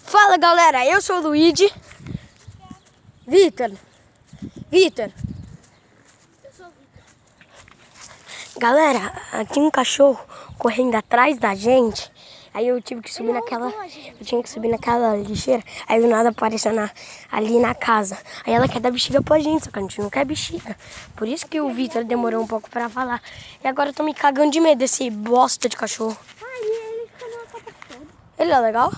Fala, galera, eu sou o Luigi. Vitor. Galera, tinha um cachorro correndo atrás da gente. Aí eu tive que subir naquela lixeira. Aí do nada apareceu ali na casa. Aí ela quer dar bexiga pra gente, só que a gente não quer bexiga. Por isso que o Vitor demorou um pouco pra falar. E agora eu tô me cagando de medo desse bosta de cachorro. Ele fica na capa toda. Ele é legal?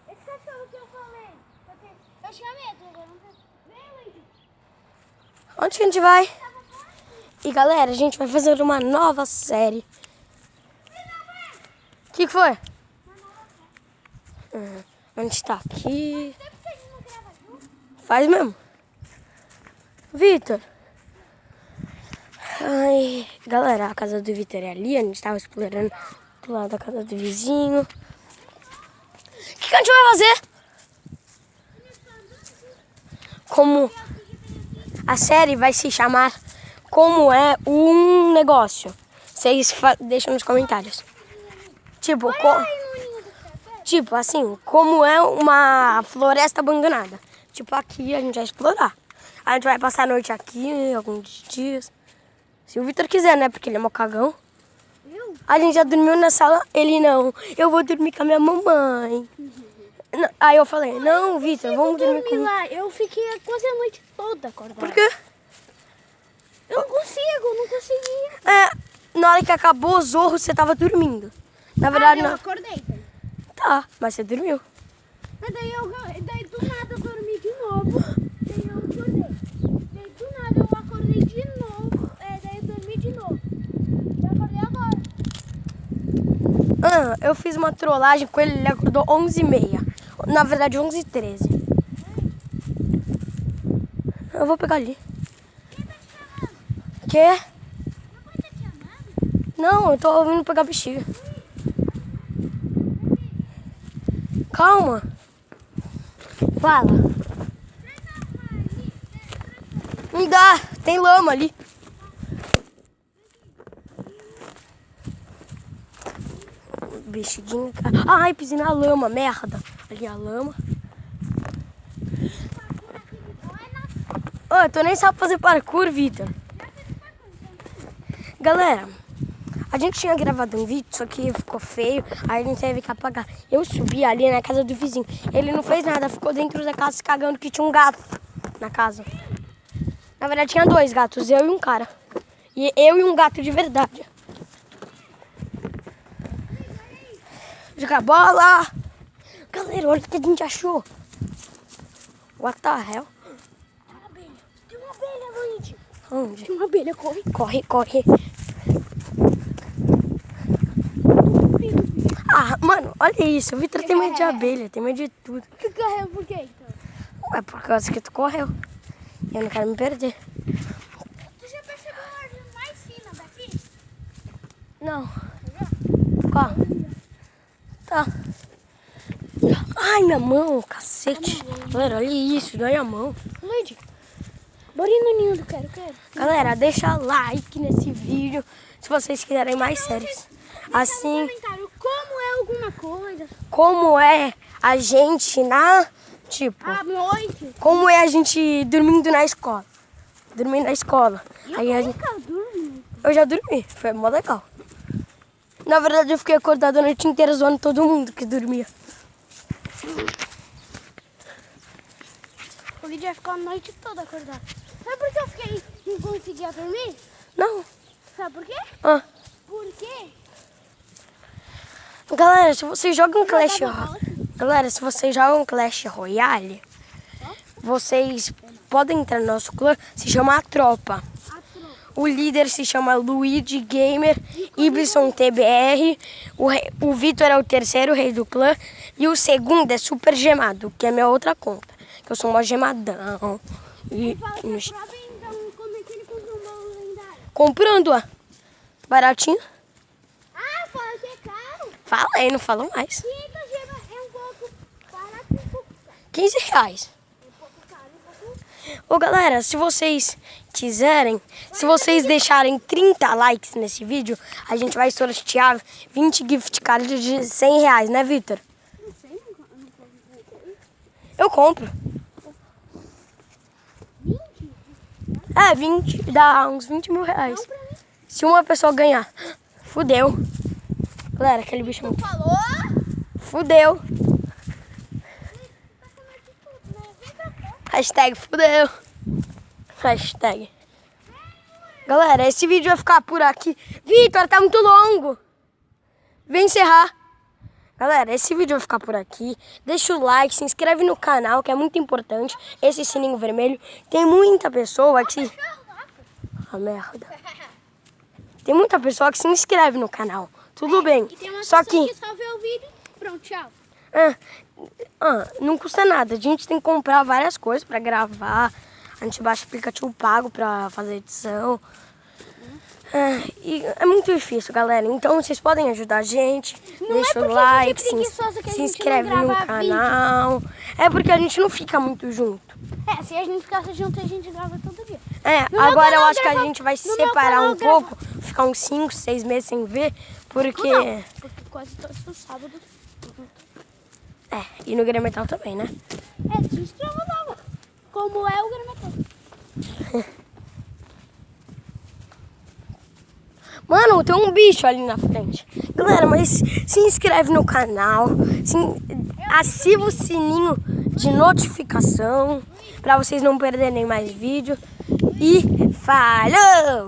Esse cachorro que eu falei. Eu tinha medo, agora não tem. Vem, Luigi. Onde que a gente vai? E galera, a gente vai fazer uma nova série. O que foi? A gente tá aqui. Faz mesmo. Vitor. Ai, galera, a casa do Vitor é ali. A gente tava explorando do lado da casa do vizinho. O que a gente vai fazer? Como a série vai se chamar Como é um Negócio. Vocês deixam nos comentários. Tipo assim, como é uma floresta abandonada. Tipo, aqui a gente vai explorar. A gente vai passar a noite aqui, alguns dias. Se o Vitor quiser, né? Porque ele é mó cagão. A gente já dormiu na sala, ele não. Eu vou dormir com a minha mamãe. Aí eu falei, não, Vitor, vamos dormir comigo. Lá, eu fiquei quase a noite toda acordada. Por quê? Eu não conseguia. Na hora que acabou o Zorro, você tava dormindo. Na verdade, eu não. acordei. Tá, mas você dormiu. Mas daí do nada eu dormi de novo. Daí eu acordei. Daí do nada eu acordei de novo. Daí eu dormi de novo. Eu acordei agora. Eu fiz uma trollagem com ele acordou 11h30. Na verdade, 11h13. Eu vou pegar ali. Quem tá te chamando? Quê? Meu pai tá te chamando? Não, eu tô vindo pegar bexiga. Calma. Fala. Não dá, tem lama ali. Bexiguinha. Ai, pisei na lama, merda. Ali a lama. Tu nem sabe fazer parkour, Vitor. Galera, a gente tinha gravado um vídeo, só que ficou feio, aí a gente teve que apagar. Eu subi ali na casa do vizinho. Ele não fez nada, ficou dentro da casa se cagando que tinha um gato na casa. Na verdade tinha 2 gatos, eu e um cara. E eu e um gato de verdade. Jogar bola. Galera, olha o que a gente achou. What the hell? Tem uma abelha, Luigi. Onde? Tem uma abelha, corre. Corre. Ah, mano, olha isso. O Vitor tem medo de abelha, tem medo de tudo. Que correu por quê, então? É por causa que tu correu. Eu não quero me perder. Tu já percebeu a árvore mais fina daqui? Não. Qual? Tá. Ai, minha mão, cacete. Galera, olha isso, dói a mão. Luigi, bora ir no ninho do quero. Galera, deixa like nesse vídeo se vocês quiserem mais séries. Assim, No comentário, como é alguma coisa? como é a gente tipo, À noite. como é a gente dormindo na escola. Dormindo na escola. Aí a gente... nunca durmo. Eu já dormi, foi mó legal. Na verdade, eu fiquei acordado a noite inteira zoando todo mundo que dormia. O Luigi vai ficar a noite toda acordado. Sabe por que eu não conseguia dormir? Não. Sabe por quê? Por quê? Galera, se vocês jogam Clash Royale, vocês podem entrar no nosso clã, se chama A Tropa. O líder se chama Luigi Gamer, Ibson TBR, o Vitor é o terceiro rei do clã e o segundo é Super Gemado, que é minha outra conta, que eu sou mó gemadão. E Então, como é que ele comprou um baú lendário? comprando, ó, baratinho. Ah, fala que é caro. Fala aí, não falo mais. 500 gemas é um pouco barato e um pouco caro. R$15. Um pouco caro, um pouco... Ô galera, se vocês quiserem, se vocês deixarem 30 likes nesse vídeo, a gente vai sortear 20 gift cards de R$100, né, Vitor? Não sei, não Eu compro. 20? 20, dá uns 20 mil reais. Não pra mim. Se uma pessoa ganhar, fudeu. Galera, aquele bicho é muito... Falou? Fudeu. Tá comendo de tudo, né? Vem pra cá. Hashtag fudeu. Hashtag. Galera, esse vídeo vai ficar por aqui. Vitor, tá muito longo. Vem encerrar. Galera, esse vídeo vai ficar por aqui. Deixa o like, se inscreve no canal, que é muito importante. Esse sininho vermelho. Tem muita pessoa que se... Ah, merda. Tem muita pessoa que se inscreve no canal. Tudo bem. E tem uma Só pessoa que... só vê o vídeo. Pronto, tchau. Não custa nada. A gente tem que comprar várias coisas pra gravar. A gente baixa aplicativo pago pra fazer edição. E é muito difícil, galera. Então vocês podem ajudar a gente. Deixa o like, se inscreve no canal. É porque a gente não fica muito junto. Se a gente ficasse junto, a gente grava todo dia. Agora eu acho que a gente vai se separar um pouco. Ficar uns 5, 6 meses sem ver. Porque... Não, porque quase todos os sábados. E no Grêmio também, né? Se inscreva lá, como é o Grêmio. Mano, tem um bicho ali na frente. Galera, mas se inscreve no canal. Ativa o sininho de notificação. Pra vocês não perderem mais vídeo. E falou!